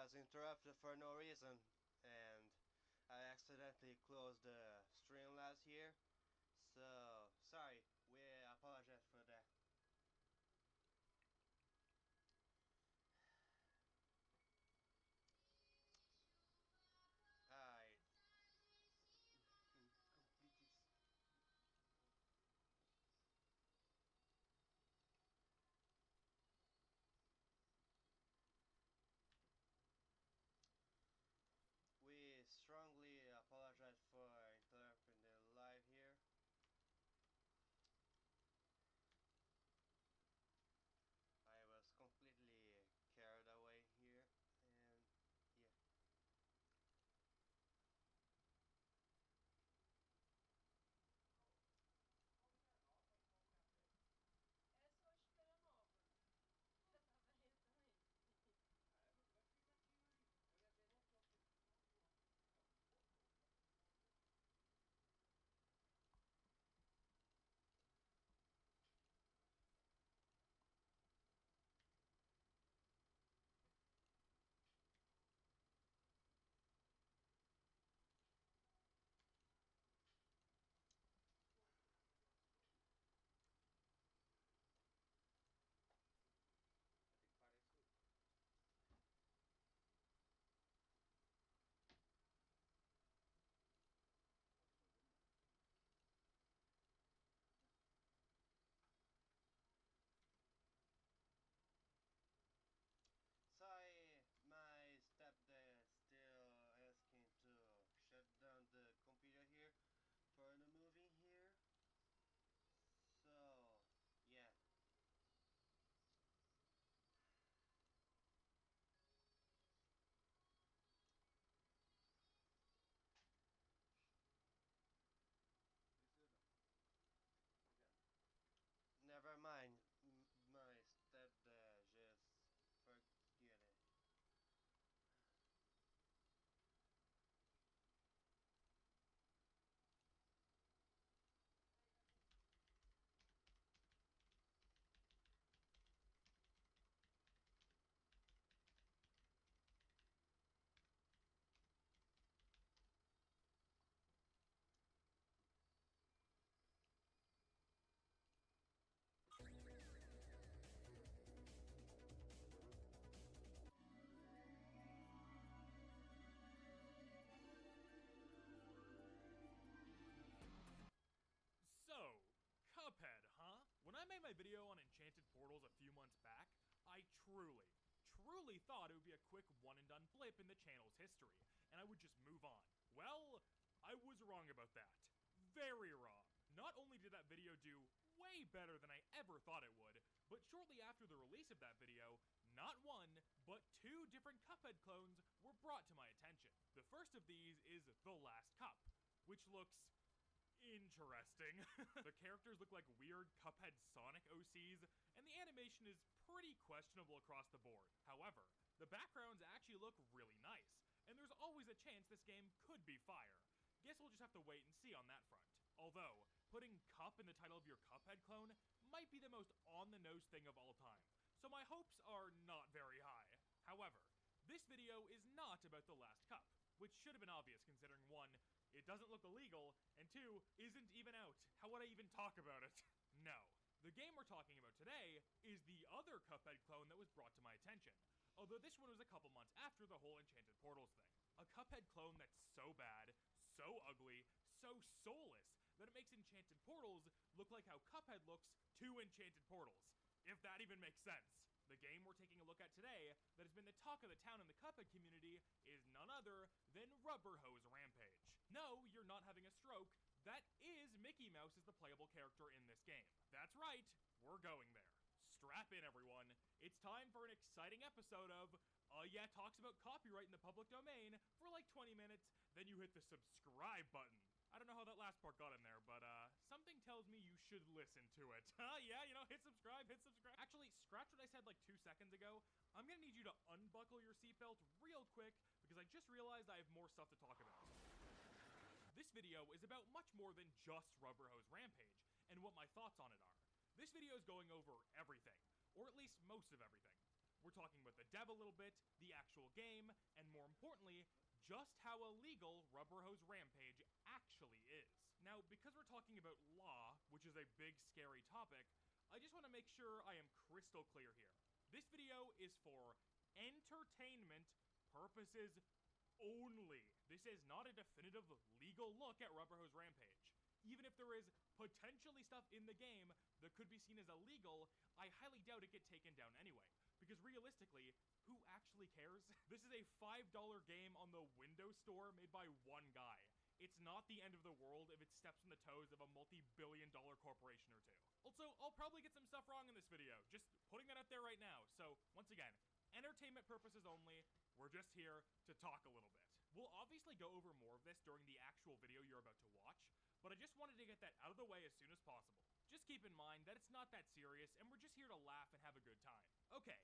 was interrupted for no reason, and I accidentally closed the Streamlabs here. So, sorry, we apologize for that. Alright. Complete this. We strongly apologize for interrupting the live here. I was completely carried away here, and yeah. Essa eu acho que era nova. Eu tava essa também. Sorry, my stepdad still asking to shut down the computer here for the movie here. So, yeah. Never mind, my stepdad just forget it. So, Cuphead, huh? When I made my video on Enchanted Portals a few months back, I truly thought it would be a quick one and done blip in the channel's history, and I would just move on. Well, I was wrong about that. Very wrong. Not only did that video do way better than I ever thought it would, but shortly after the release of that video, not one, but two different Cuphead clones were brought to my attention. The first of these is The Last Cup, which looks interesting. The characters look like weird Cuphead Sonic OCs, and the animation is pretty questionable across the board. However, the backgrounds actually look really nice, and there's always a chance this game could be fire. Guess we'll just have to wait and see on that front. Although, putting Cup in the title of your Cuphead clone might be the most on-the-nose thing of all time, so my hopes are not very high. However, this video is not about The Last Cup, which should have been obvious considering 1, it doesn't look illegal, and 2, isn't even out. How would I even talk about it? No. The game we're talking about today is the other Cuphead clone that was brought to my attention, although this one was a couple months after the whole Enchanted Portals thing. A Cuphead clone that's so bad, so ugly, so soulless, that it makes Enchanted Portals look like how Cuphead looks to Enchanted Portals. If that even makes sense. The game we're taking a look at today, that has been the talk of the town in the Cuphead community, is none other than Rubber Hose Rampage. No, you're not having a stroke. That is Mickey Mouse as the playable character in this game. That's right, we're going there. Strap in, everyone. It's time for an exciting episode of Yeah talks about copyright in the public domain for like 20 minutes, then you hit the subscribe button. I don't know how that last part got in there, but something tells me you should listen to it. Yeah, you know, hit subscribe, hit subscribe. Actually, scratch what I said like 2 seconds ago. I'm gonna need you to unbuckle your seatbelt real quick because I just realized I have more stuff to talk about. This video is about much more than just Rubber Hose Rampage, and what my thoughts on it are. This video is going over everything, or at least most of everything. We're talking about the dev a little bit, the actual game, and more importantly, just how illegal Rubber Hose Rampage actually is. Now, because we're talking about law, which is a big scary topic, I just want to make sure I am crystal clear here. This video is for entertainment purposes only. This is not a definitive legal look at Rubber Hose Rampage. Even if there is potentially stuff in the game that could be seen as illegal, I highly doubt it get taken down anyway. Because realistically, who actually cares? This is a $5 game on the Windows Store made by one guy. It's not the end of the world if it steps on the toes of a multi-billion-dollar corporation or two. Also, I'll probably get some stuff wrong in this video, just putting that out there right now. So, once again, entertainment purposes only, we're just here to talk a little bit. We'll obviously go over more of this during the actual video you're about to watch, but I just wanted to get that out of the way as soon as possible. Just keep in mind that it's not that serious, and we're just here to laugh and have a good time. Okay,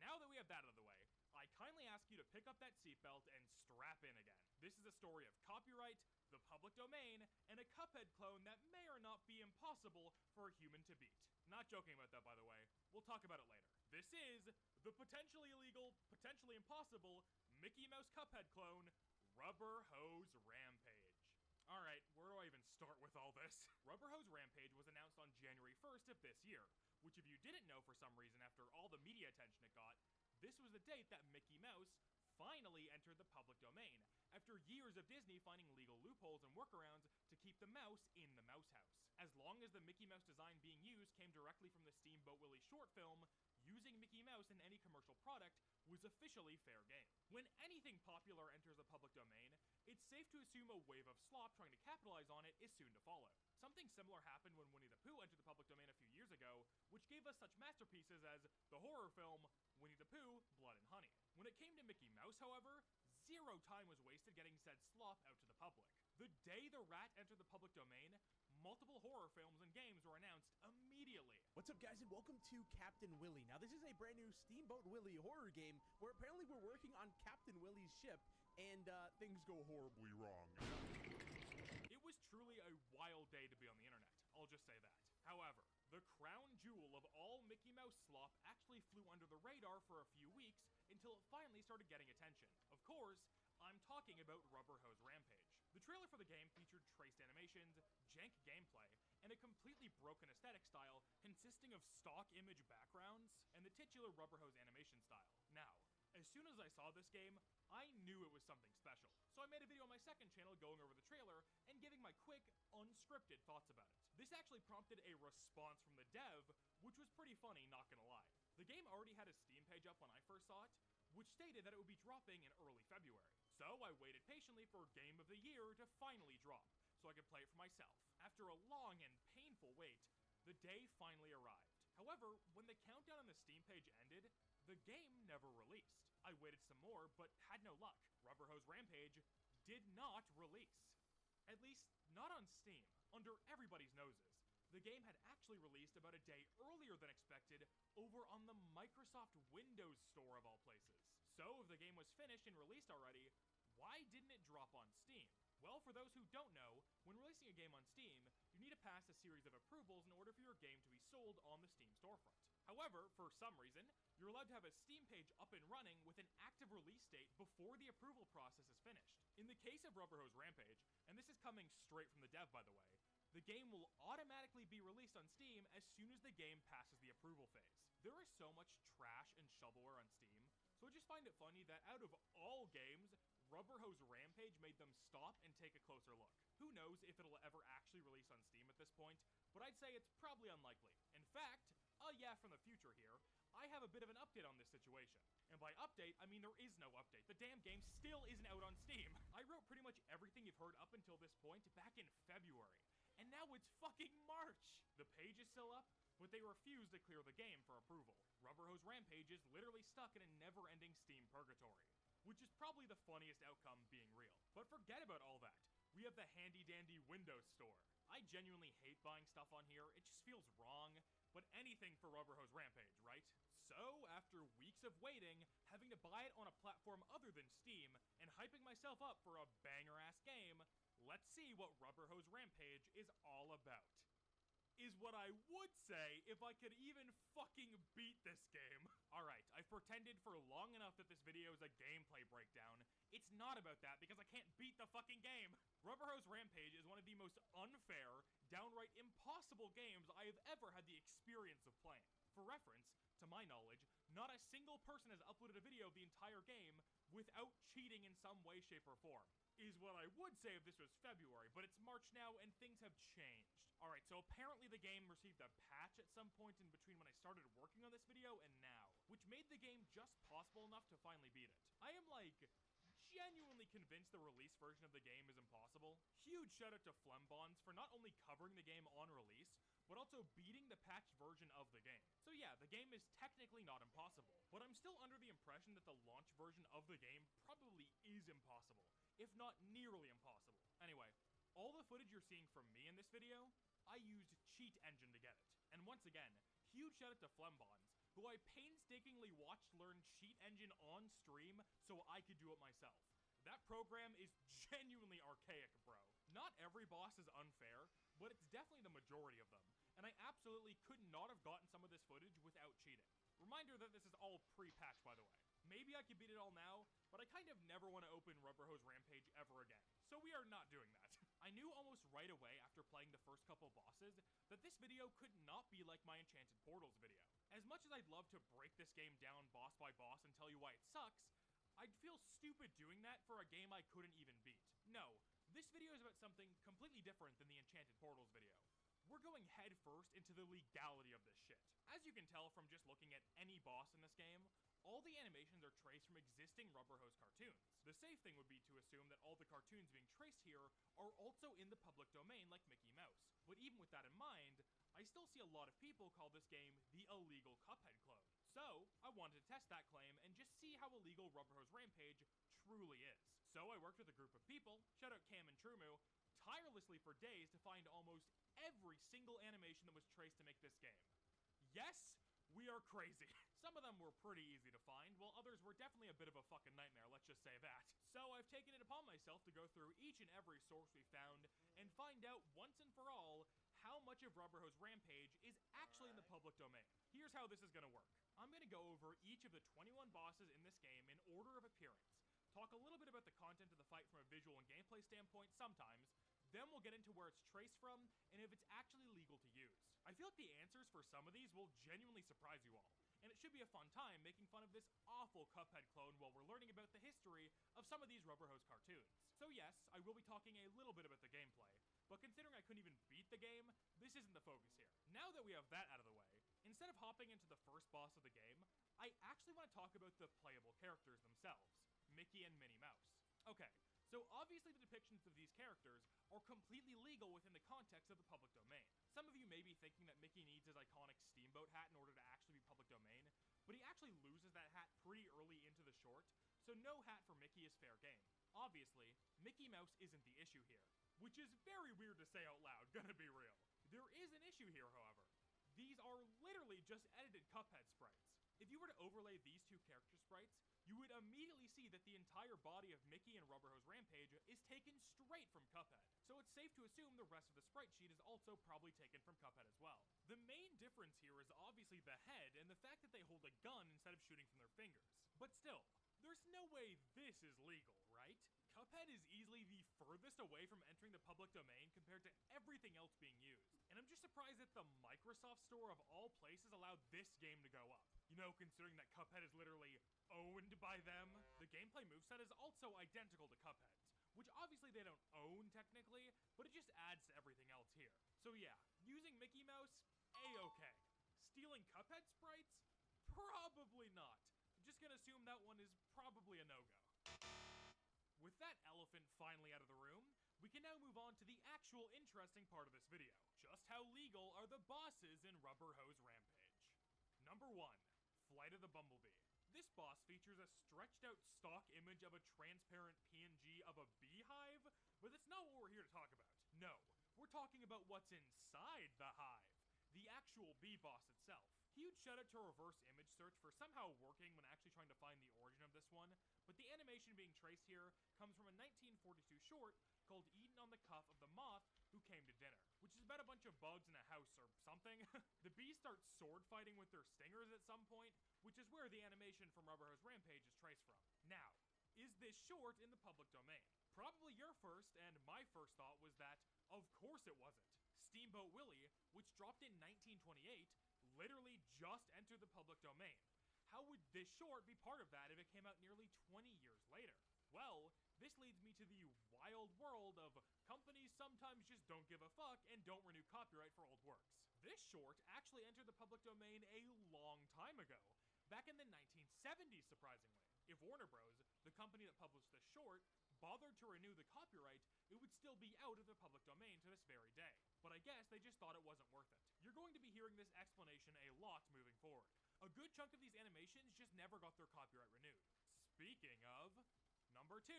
now that we have that out of the way, I kindly ask you to pick up that seatbelt and strap in again. This is a story of copyright, the public domain, and a Cuphead clone that may or not be impossible for a human to beat. Not joking about that, by the way. We'll talk about it later. This is the potentially illegal, potentially impossible Mickey Mouse Cuphead clone, Rubber Hose Rampage. Alright, where do I even start with all this? Rubber Hose Rampage was announced on January 1st of this year, which if you didn't know for some reason after all the media attention it got, this was the date that Mickey Mouse finally entered the public domain, after years of Disney finding legal loopholes and workarounds to keep the mouse in the mouse house. As long as the Mickey Mouse design being used came directly from the Steamboat Willie short film, using Mickey Mouse in any commercial product was officially fair game. When anything popular enters the public domain, it's safe to assume a wave of slop trying to capitalize on it is soon to follow. Something similar happened when Winnie the Pooh entered the public domain a few years ago, which gave us such masterpieces as the horror film Winnie the Pooh, Blood and Honey. When it came to Mickey Mouse, however, zero time was wasted getting said slop out to the public. The day the rat entered the public domain, multiple horror films and games were announced immediately. What's up, guys, and welcome to Captain Willie. Now, this is a brand new Steamboat Willie horror game where apparently we're working on Captain Willie's ship and things go horribly wrong. It was truly a wild day to be on the internet, I'll just say that. However, the crown jewel of all Mickey Mouse slop actually flew under the radar for a few weeks until it finally started getting attention. Of course, I'm talking about Rubber Hose Rampage. The trailer for the game featured traced animations, jank gameplay, and a completely broken aesthetic style consisting of stock image backgrounds and the titular Rubber Hose animation style. Now, as soon as I saw this game, I knew it was something special, so I made a video on my second channel going over the trailer and giving my quick, unscripted thoughts about it. This actually prompted a response from the dev, which was pretty funny, not gonna lie. The game already had a Steam page up when I first saw it, which stated that it would be dropping in early February. So I waited patiently for Game of the Year to finally drop, so I could play it for myself. After a long and painful wait, the day finally arrived. However, when the countdown on the Steam page ended, the game never released. I waited some more, but had no luck. Rubber Hose Rampage did not release. At least, not on Steam, under everybody's noses. The game had actually released about a day earlier than expected over on the Microsoft Windows Store of all places. So if the game was finished and released already, why didn't it drop on Steam? Well, for those who don't know, when releasing a game on Steam, you need to pass a series of approvals in order for your game to be sold on the Steam storefront. However, for some reason, you're allowed to have a Steam page up and running with an active release date before the approval process is finished. In the case of Rubber Hose Rampage, and this is coming straight from the dev by the way, the game will automatically be released on Steam as soon as the game passes the approval phase. There is so much trash and shovelware on Steam, so I just find it funny that out of all games, Rubber Hose Rampage made them stop and take a closer look. Who knows if it'll ever actually release on Steam at this point, but I'd say it's probably unlikely. In fact, yeah from the future here, I have a bit of an update on this situation. And by update, I mean there is no update. The damn game still isn't out on Steam. I wrote pretty much everything you've heard up until this point back in February. And now it's fucking March! The page is still up, but they refuse to clear the game for approval. Rubber Hose Rampage is literally stuck in a never-ending Steam purgatory, which is probably the funniest outcome being real. But forget about all that. We have the handy-dandy Windows Store. I genuinely hate buying stuff on here, it just feels wrong, but anything for Rubber Hose Rampage, right? So, after weeks of waiting, having to buy it on a platform other than Steam, and hyping myself up for a banger-ass game, let's see what Rubber Hose Rampage is all about. is what I would say if I could even fucking beat this game. Alright, I've pretended for long enough that this video is a gameplay breakdown. It's not about that because I can't beat the fucking game. Rubber Hose Rampage is one of the most unfair, downright impossible games I have ever had the experience of playing. For reference, to my knowledge, not a single person has uploaded a video of the entire game without cheating in some way, shape, or form. Is what I would say if this was February, but it's March now and things have changed. Alright, so apparently the game received a patch at some point in between when I started working on this video and now, which made the game just possible enough to finally beat it. I am like, genuinely convinced the release version of the game is impossible. Huge shout out to Flembons for not only covering the game on release, but also beating the patched version of the game. So yeah, the game is technically not impossible, but I'm still under the impression that the launch version of the game probably is impossible, if not nearly impossible. Anyway, all the footage you're seeing from me in this video, I used Cheat Engine to get it. And once again, huge shout out to Flembons, who I painstakingly watched learn Cheat Engine on stream so I could do it myself. That program is genuinely archaic, bro. Not every boss is unfair, but it's definitely the majority of them, and I absolutely could not have gotten some of this footage without cheating. Reminder that this is all pre-patch, by the way. Maybe I could beat it all now, but I kind of never want to open Rubber Hose Rampage ever again, so we are not doing that. I knew almost right away after playing the first couple bosses that this video could not be like my Enchanted Portals video. As much as I'd love to break this game down boss by boss and tell you why it sucks, I'd feel stupid doing that for a game I couldn't even beat. No, this video is about something completely different than the Enchanted Portals video. We're going head first into the legality of this shit. As you can tell from just looking at any boss in this game, all the animations are traced from existing Rubber Hose cartoons. The safe thing would be to assume that all the cartoons being traced here are also in the public domain like Mickey Mouse. But even with that in mind, I still see a lot of people call this game the illegal Cuphead clone. So, I wanted to test that claim and just see how illegal Rubber Hose Rampage truly is. So I worked with a group of people, shout out Cam and Trumu, tirelessly for days to find almost every single animation that was traced to make this game. Yes, we are crazy. Some of them were pretty easy to find, while others were definitely a bit of a fucking nightmare, let's just say that. So I've taken it upon myself to go through each and every source we found and find out once and for all how much of Rubber Hose Rampage is actually in the public domain. Here's how this is gonna work. I'm gonna go over each of the 21 bosses in this game in order of appearance, talk a little bit about the content of the fight from a visual and gameplay standpoint sometimes, then we'll get into where it's traced from, and if it's actually legal to use. I feel like the answers for some of these will genuinely surprise you all, and it should be a fun time making fun of this awful Cuphead clone while we're learning about the history of some of these Rubber Hose cartoons. So yes, I will be talking a little bit about the gameplay, but considering I couldn't even beat the game, this isn't the focus here. Now that we have that out of the way, instead of hopping into the first boss of the game, I actually want to talk about the playable characters themselves, Mickey and Minnie Mouse. Okay, so obviously the depictions of these characters are completely legal within the context of the public domain. Some of you may be thinking that Mickey needs his iconic steamboat hat in order to actually be public domain, but he actually loses that hat pretty early into the short, so no hat for Mickey is fair game. Obviously, Mickey Mouse isn't the issue here, which is very weird to say out loud, gonna be real. There is an issue here, however. These are literally just edited Cuphead sprites. If you were to overlay these two character sprites, you would immediately see that the entire body of Mickey and Rubber Hose Rampage is taken straight from Cuphead. So it's safe to assume the rest of the sprite sheet is also probably taken from Cuphead as well. The main difference here is obviously the head and the fact that they hold a gun instead of shooting from their fingers. But still, there's no way this is legal, right? Cuphead is easily the furthest away from entering the public domain compared to everything else being used. And I'm just surprised that the Microsoft Store of all places allowed this game to go up. You know, considering that Cuphead is literally owned by them. The gameplay moveset is also identical to Cuphead's, which obviously they don't own technically, but it just adds to everything else here. So yeah, using Mickey Mouse, A-okay. Stealing Cuphead sprites? Probably not. Just gonna assume that one is probably a no-go. With that elephant finally out of the room, we can now move on to the actual interesting part of this video. Just how legal are the bosses in Rubber Hose Rampage? Number 1, Flight of the Bumblebee. This boss features a stretched out stock image of a transparent PNG of a beehive, but that's not what we're here to talk about. No, we're talking about what's inside the hive, the actual bee boss itself. Huge shout out to reverse image search for somehow working when actually trying to find the origin of this one, but the animation being traced here comes from a 1942 short called Eaten on the Cuff of the Moth Who Came to Dinner, which which is about a bunch of bugs in a house or something. The bees start sword fighting with their stingers at some point, which is where the animation from Rubber Hose Rampage is traced from. Now, is this short in the public domain? Probably your first, and my first thought was that, of course it wasn't. Steamboat Willie, which dropped in 1928, literally just entered the public domain. How would this short be part of that if it came out nearly 20 years later? Well, this leads me to the wild world of companies sometimes just don't give a fuck and don't renew copyright for old works. This short actually entered the public domain a long time ago, back in the 1970s surprisingly. If Warner Bros., the company that published this short, bothered to renew the copyright, it would still be out of the public domain to this very day. But I guess they just thought it wasn't worth it. You're going to be hearing this explanation a lot moving forward. A good chunk of these animations just never got their copyright renewed. Speaking of, number 2,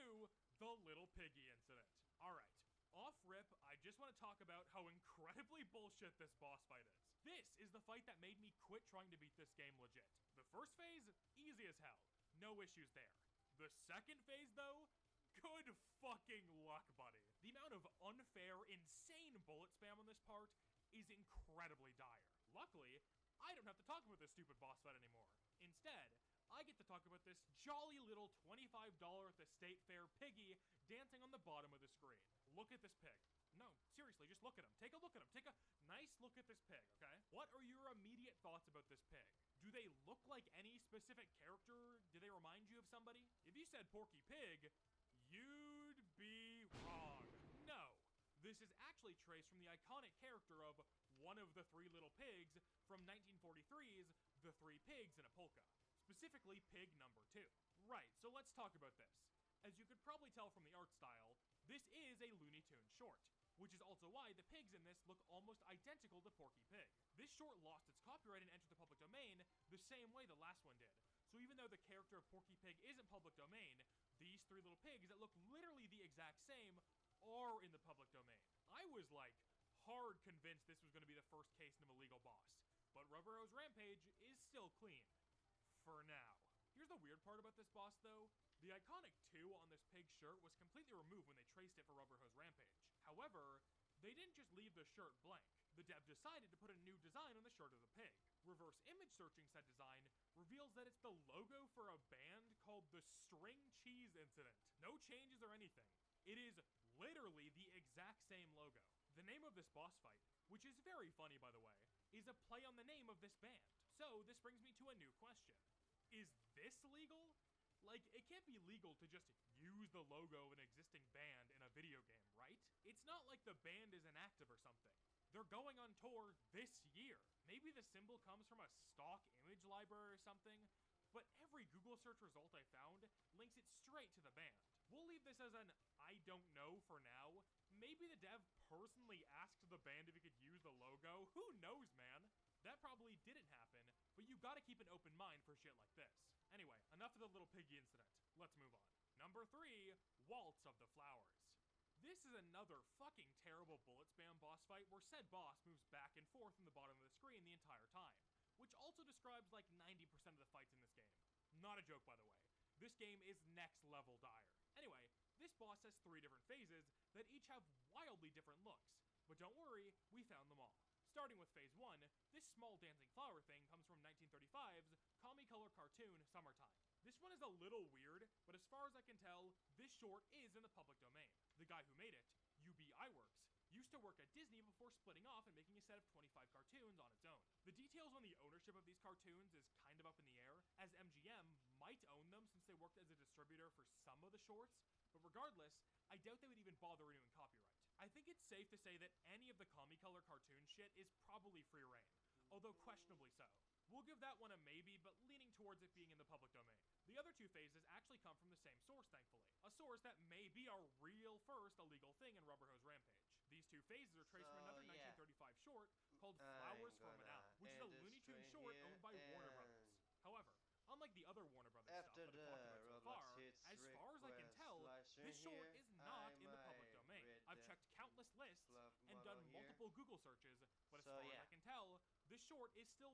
the Little Piggy incident. Alright, off rip, I just want to talk about how incredibly bullshit this boss fight is. This is the fight that made me quit trying to beat this game legit. The first phase, easy as hell. No issues there. The second phase, though, good fucking luck, buddy. The amount of unfair, insane bullet spam on this part is incredibly dire. Luckily, I don't have to talk about this stupid boss fight anymore. Instead, I get to talk about this jolly little $25 at the state fair piggy dancing on the bottom of the screen. Look at this pig. No, seriously, just look at him. Take a look at him. Take a nice look at this pig, okay? What are your immediate thoughts about this pig? Do they look like any specific character? Do they remind you of somebody? If you said Porky Pig, you'd be wrong. No. This is actually traced from the iconic character of one of the three little pigs from 1943's The Three Pigs in a Polka. Specifically, pig number 2. Right, so let's talk about this. As you could probably tell from the art style, this is a Looney Tunes short, which is also why the pigs in this look almost identical to Porky Pig. This short lost its copyright and entered the public domain the same way the last one did. So even though the character of Porky Pig isn't public domain, these three little pigs that look literally the exact same are in the public domain. I was like, hard convinced this was going to be the first case of a legal boss, but Rubber Hose Rampage is still clean. For now. Here's the weird part about this boss though. The iconic 2 on this pig shirt was completely removed when they traced it for Rubber Hose Rampage. However, they didn't just leave the shirt blank. The dev decided to put a new design on the shirt of the pig. Reverse image searching said design reveals that it's the logo for a band called the String Cheese Incident. No changes or anything. It is literally the exact same logo. The name of this boss fight, which is very funny by the way, is a play on the name of this band. So this brings me to a new question. Is this legal? Like, it can't be legal to just use the logo of an existing band in a video game, right? It's not like the band is inactive or something. They're going on tour this year. Maybe the symbol comes from a stock image library or something, but every Google search result I found links it straight to the band. We'll leave this as an I don't know for now. Maybe the dev personally asked the band if he could use the logo. Who knows, man? That probably didn't happen, but you gotta keep an open mind for shit like this. Anyway, enough of the little piggy incident. Let's move on. Number 3, Waltz of the Flowers. This is another fucking terrible bullet spam boss fight where said boss moves back and forth from the bottom of the screen the entire time, which also describes like 90% of the fights in this game. Not a joke, by the way. This game is next level dire. Anyway, this boss has 3 different phases that each have wildly different looks, but don't worry, we found them all. Starting with phase 1, this small dancing flower thing comes from 1935's Comicolor cartoon Summertime. This one is a little weird, but as far as I can tell, this short is in the public domain. The guy who made it, UB Iwerks, used to work at Disney before splitting off and making a set of 25 cartoons on its own. The details on the ownership of these cartoons is kind of up in the air, as MGM might own them since they worked as a distributor for some of the shorts, but regardless, I doubt they would even bother renewing copyright. I think it's safe to say that any of the Comicolor cartoon shit is probably free reign, although questionably so. We'll give that one a maybe, but leaning towards it being in the public domain. The other 2 phases actually come from the same source, thankfully. A source that may be our real first illegal thing in Rubber Hose Rampage. These 2 phases are traced from another 1935 short called Flowers for Madame, which is a Looney Tunes short owned by Warner Brothers. However, unlike the other Warner Brothers stuff that I've talked about so far, as far as I can tell, this short is not in the public domain. I've checked countless lists and done multiple Google searches, but as far as I can tell, this short is still